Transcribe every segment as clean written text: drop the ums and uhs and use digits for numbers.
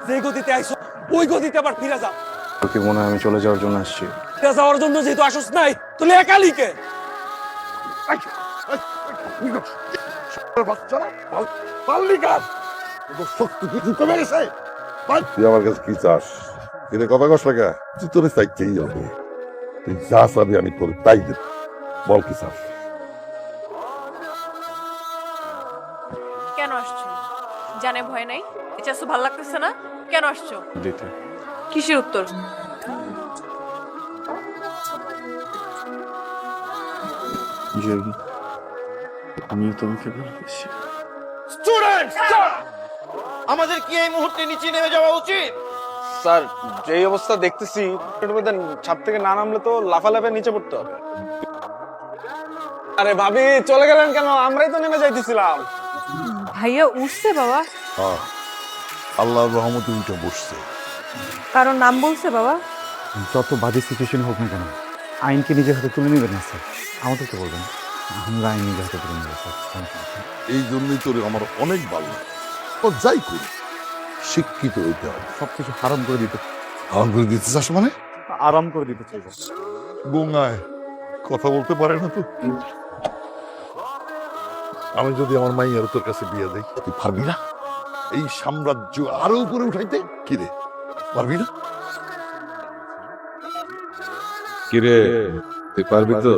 যে গতিতে আইছো ওই গতিতে আবার ফিরে যা। তোর কি মনে হয় আমি চলে যাওয়ার জন্য আসছি? ফিরে যাওয়ার জন্য যেহেতু আসস নাই তাহলে একালিকে তুই আমার কাছে কি চাস? এতে কথা কস লাগা, তুই তোর চাইতেই হবে। তুই যা চাবি আমি তোর তাই দেব। বল কি চাস? কেন আসছো? জানে ভয় নাই? এটা তো ভালো লাগতেছে না? কেন আসছো? দিতে কিসের উত্তর? যে আমি তোমাকে ভালোবাসি। স্টুডেন্ট, আমাদের কি এই মুহূর্তে নিচে নেমে যাওয়া উচিত? স্যার, যেই অবস্থা দেখতেছি এর মধ্যে ছাদ থেকে না নামলে তো লাফালাফে নিচে পড়তে হবে। আরে ভাবি চলে গেলেন কেন? আমরাই তো নেমে যাইতেছিলাম। ভাইয়া উঠছে বাবা? হ্যাঁ, আল্লাহর রহমতে উঠে বসছে। কারণ নাম বলছে বাবা? যত বাজে সিচুয়েশন হোক না কেন আইনকে নিজের হাতে তুলে নেবেন না স্যার। আমাদের তো বলবেন আমরা আইন নিজের হাতে তুলে নেবো স্যার। এই জন্যই তোর আমার অনেক ভালো লাগে। ও যাই করি শিক্ষিত হইতে হবে। সবকিছু হারাম করে দিতে আরাম করে দিতে চাস মানে? আরাম করে দিতে চাই। গঙ্গায় কথা বলতে পারে না তো। আমি যদি আমার মাইয়ার তোর কাছে বিয়ে দেই তুই পারবি না? এই সাম্রাজ্য আরো উপরে উঠাইতে কি রে, পারবি না? কিরে তুই পারবি তো?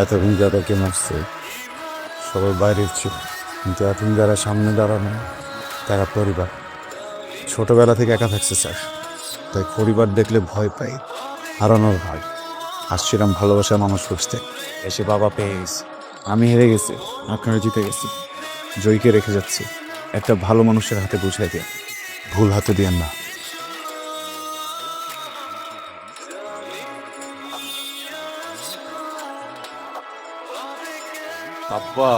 এতদিন যাদেরকে মারছে সবাই বাইরের ছিল, কিন্তু এখন যারা সামনে দাঁড়ানো তারা পরিবার। ছোটবেলা থেকে একা থাকছে স্যার, তাই পরিবার দেখলে ভয় পাই, হারানোর ভয়। আসছিলাম ভালোবাসার মানুষ খুঁজতে, এসে বাবা পেয়ে গেছি। আমি হেরে গেছি, আপনারা জিতে গেছি। জয়কে রেখে যাচ্ছি একটা ভালো মানুষের হাতে বুঝাই দিয়ে, ভুল হাতে দিয়েন না। আব্বা